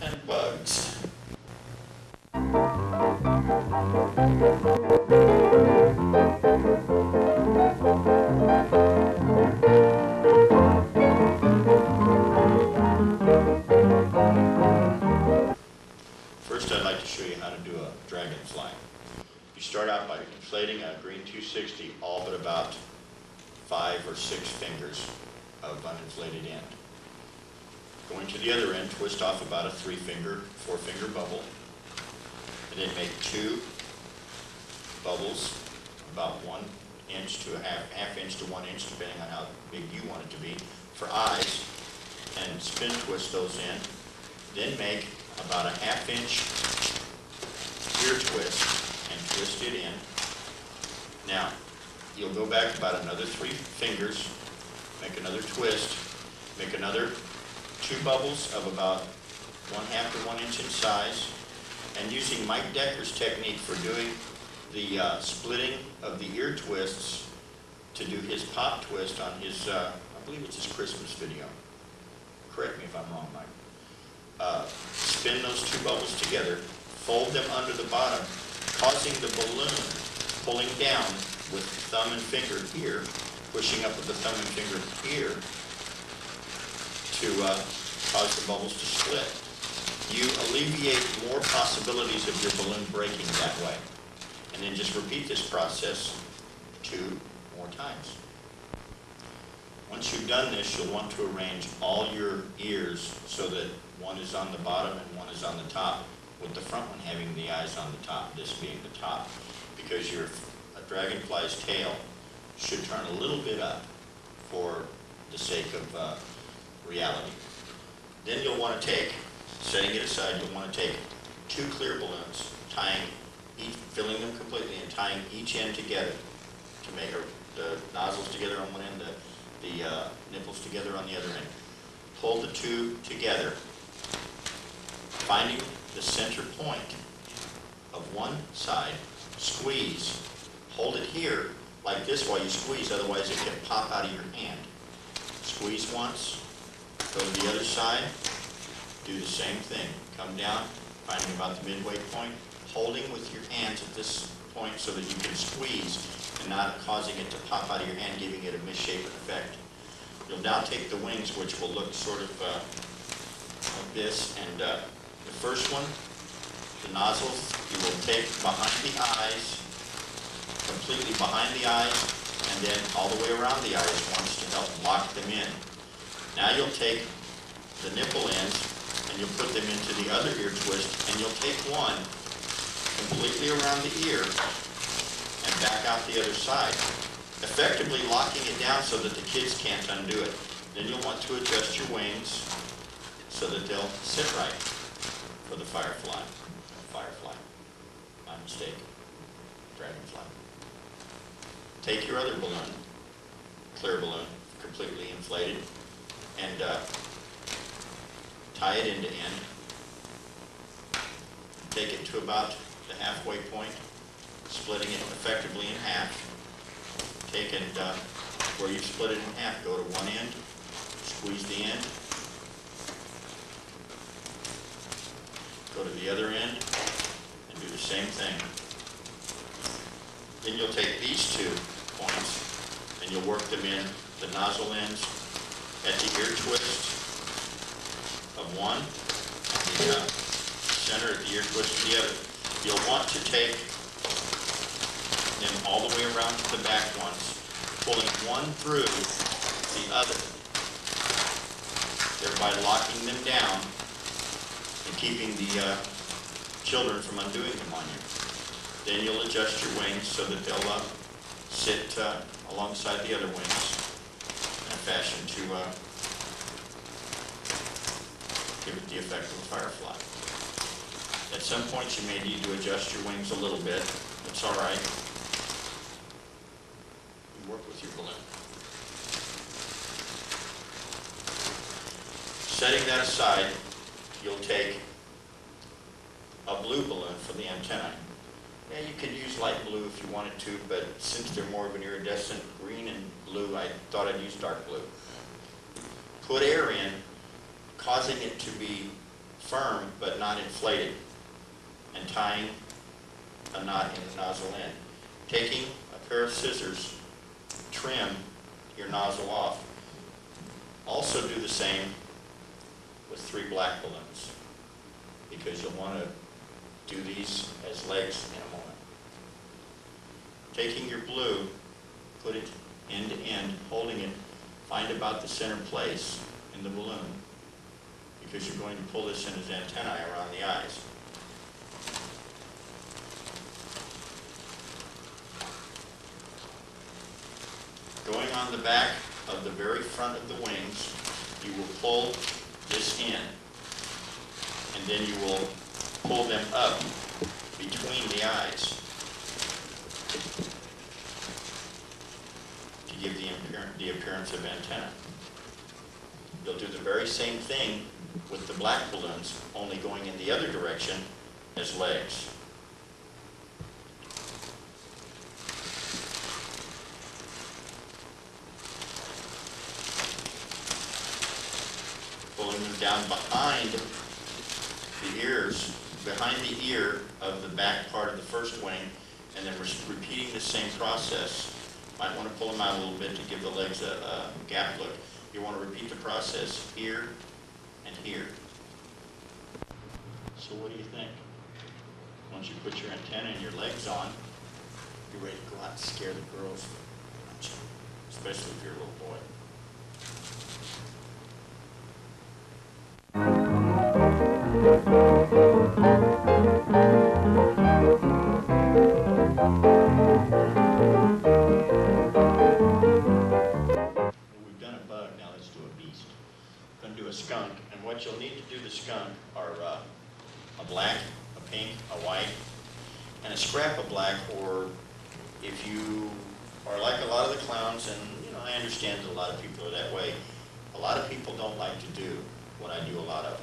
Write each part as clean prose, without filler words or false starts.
and bugs. First, I'd like to show you how to do a dragonfly. You start out by inflating a green 260 all but about 5 or 6 fingers of uninflated end. Going to the other end, twist off about a 3-finger, 4-finger bubble, and then make 2 bubbles about 1 inch to a half inch to 1 inch, depending on how big you want it to be, for eyes, and spin twist those in. Then make about a 1/2 inch ear twist and twist it in. Now, you'll go back about another 3 fingers, make another twist, make another 2 bubbles of about 1/2 to 1 inch in size, and using Mike Decker's technique for doing the splitting of the ear twists to do his pop twist on his, I believe it's his Christmas video. Correct me if I'm wrong, Mike. Spin those 2 bubbles together, fold them under the bottom, causing the balloon pulling down with thumb and finger here, pushing up with the thumb and finger here to cause the bubbles to split. You alleviate more possibilities of your balloon breaking that way. And then just repeat this process 2 more times. Once you've done this, you'll want to arrange all your ears so that one is on the bottom and one is on the top, with the front one having the eyes on the top, this being the top, because your dragonfly's tail should turn a little bit up for the sake of reality. Then you'll want to take, setting it aside, you'll want to take 2 clear balloons, filling them completely and tying each end together to make the nozzles together on one end, the nipples together on the other end. Pull the 2 together, finding the center point of one side, squeeze, hold it here like this while you squeeze, otherwise it can pop out of your hand. Squeeze once, go to the other side, do the same thing. Come down, finding about the midway point, holding with your hands at this point so that you can squeeze and not causing it to pop out of your hand, giving it a misshapen effect. You'll now take the wings, which will look sort of like this, and the first one, the nozzles, you will take behind the eyes, completely behind the eyes, and then all the way around the eyes once to help lock them in. Now you'll take the nipple ends and you'll put them into the other ear twist, and you'll take one completely around the ear and back out the other side, effectively locking it down so that the kids can't undo it. Then you'll want to adjust your wings so that they'll sit right for the firefly. My mistake. Dragonfly. Take your other balloon, clear balloon, completely inflated, and tie it end to end. Take it to about the halfway point, splitting it effectively in half. Take and where you split it in half, go to one end, squeeze the end, go to the other end, and do the same thing. Then you'll take these 2 points and you'll work them in the nozzle ends at the ear twist of one, and the center at the ear twist of the other. You'll want to take them all the way around to the back ones, pulling one through the other, thereby locking them down and keeping the children from undoing them on you. Then you'll adjust your wings so that they'll sit alongside the other wings in a fashion to give it the effect of a firefly. At some points you may need to adjust your wings a little bit. It's all right. You work with your balloon. Setting that aside, you'll take a blue balloon for the antennae. Yeah, you could use light blue if you wanted to, but since they're more of an iridescent green and blue, I thought I'd use dark blue. Put air in, causing it to be firm but not inflated, and tying a knot in the nozzle end. Taking a pair of scissors, trim your nozzle off. Also do the same with 3 black balloons, because you'll want to do these as legs in a moment. Taking your blue, put it end to end, holding it, find about the center place in the balloon, because you're going to pull this in as antennae around the eyes. Going on the back of the very front of the wings, you will pull this in, and then you will pull them up between the eyes to give the appearance of antenna. You'll do the very same thing with the black balloons, only going in the other direction as legs. Pulling them down behind the ears, behind the ear of the back part of the first wing, and then we're repeating the same process. Might want to pull them out a little bit to give the legs a gap look. You want to repeat the process here and here. So what do you think? Once you put your antenna and your legs on, you're ready to go out and scare the girls, aren't you? Especially if you're a little boy. We've done a bug, now let's do a beast. We're going to do a skunk, and what you'll need to do the skunk are a black, a pink, a white, and a scrap of black, or if you are like a lot of the clowns, and you know, I understand that a lot of people are that way, a lot of people don't like to do what I do a lot of.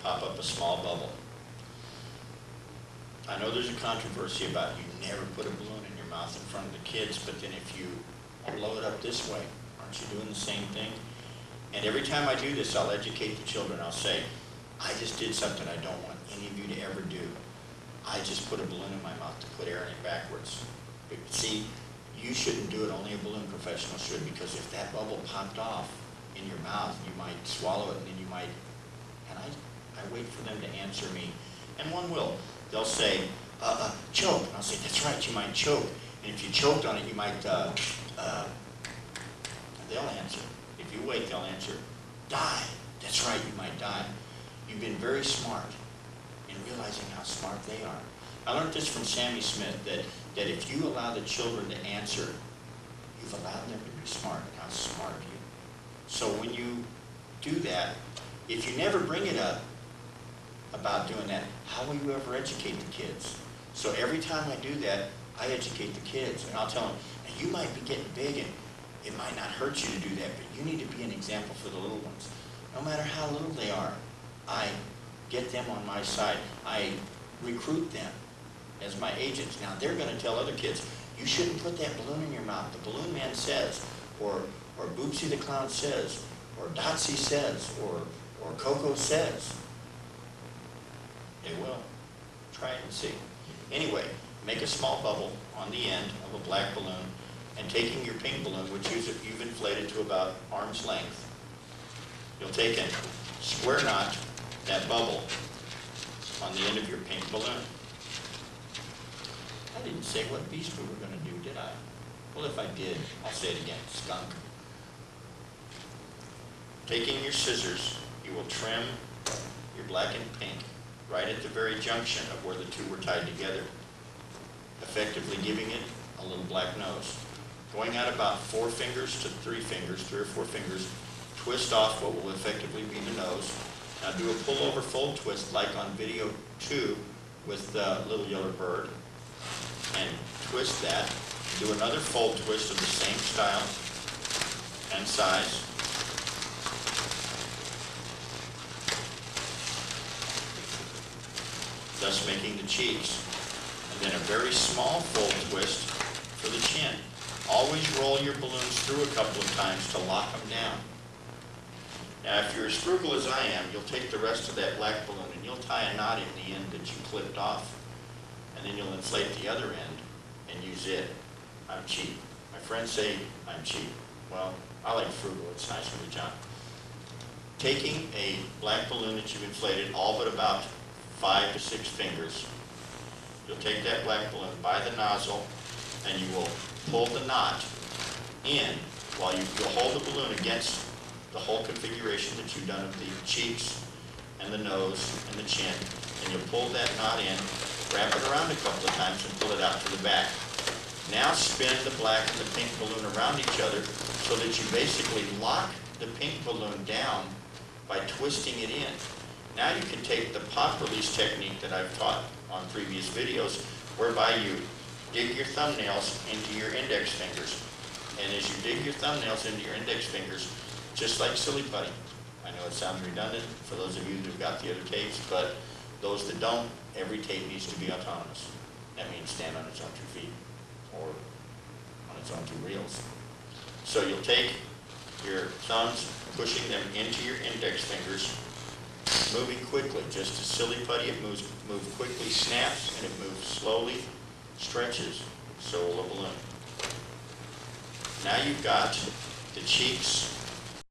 Pop up a small bubble. I know there's a controversy about you never put a balloon in your mouth in front of the kids, but then if you blow it up this way, aren't you doing the same thing? And every time I do this, I'll educate the children. I'll say, I just did something I don't want any of you to ever do. I just put a balloon in my mouth to put air in it backwards. But see, you shouldn't do it, only a balloon professional should, because if that bubble popped off in your mouth, you might swallow it, and then you might, and I wait for them to answer me, and one will. They'll say, choke. And I'll say, that's right, you might choke. And if you choked on it, you might, they'll answer. If you wait, they'll answer, die. That's right, you might die. You've been very smart in realizing how smart they are. I learned this from Sammy Smith, that if you allow the children to answer, you've allowed them to be smart. How smart are you? So when you do that, if you never bring it up about doing that, how will you ever educate the kids? So every time I do that, I educate the kids, and I'll tell them, now you might be getting big, and it might not hurt you to do that, but you need to be an example for the little ones. No matter how little they are, I get them on my side. I recruit them as my agents. Now they're going to tell other kids, you shouldn't put that balloon in your mouth. The balloon man says, or Boopsie the clown says, or Dotsy says, or Coco says. They will. Try it and see. Anyway, make a small bubble on the end of a black balloon, and taking your pink balloon, which you've inflated to about arm's length, you'll take and square knot that bubble on the end of your pink balloon. I didn't say what beast we were going to do, did I? Well, if I did, I'll say it again, skunk. Taking your scissors, you will trim your black and pink right at the very junction of where the two were tied together, effectively giving it a little black nose. Going out about 4 fingers to 3 fingers, 3 or 4 fingers, twist off what will effectively be the nose. Now do a pull-over fold twist like on video 2 with the little yellow bird, and twist that. Do another fold twist of the same style and size. Thus making the cheeks. And then a very small fold twist for the chin. Always roll your balloons through a couple of times to lock them down. Now, if you're as frugal as I am, you'll take the rest of that black balloon and you'll tie a knot in the end that you clipped off, and then you'll inflate the other end and use it. I'm cheap. My friends say I'm cheap. Well, I like frugal. It's nice from the John. Taking a black balloon that you've inflated all but about 5 to 6 fingers, you'll take that black balloon by the nozzle and you will pull the knot in while you'll hold the balloon against the whole configuration that you've done of the cheeks and the nose and the chin, and you'll pull that knot in, wrap it around a couple of times and pull it out to the back. Now spin the black and the pink balloon around each other so that you basically lock the pink balloon down by twisting it in. Now you can take the pop release technique that I've taught on previous videos, whereby you dig your thumbnails into your index fingers. And as you dig your thumbnails into your index fingers, just like silly putty. I know it sounds redundant for those of you who've got the other tapes, but those that don't, every tape needs to be autonomous. That means stand on its own 2 feet or on its own 2 reels. So you'll take your thumbs, pushing them into your index fingers, moving quickly, just as silly putty. It moves quickly, snaps, and it moves slowly, stretches. So will a balloon. Now you've got the cheeks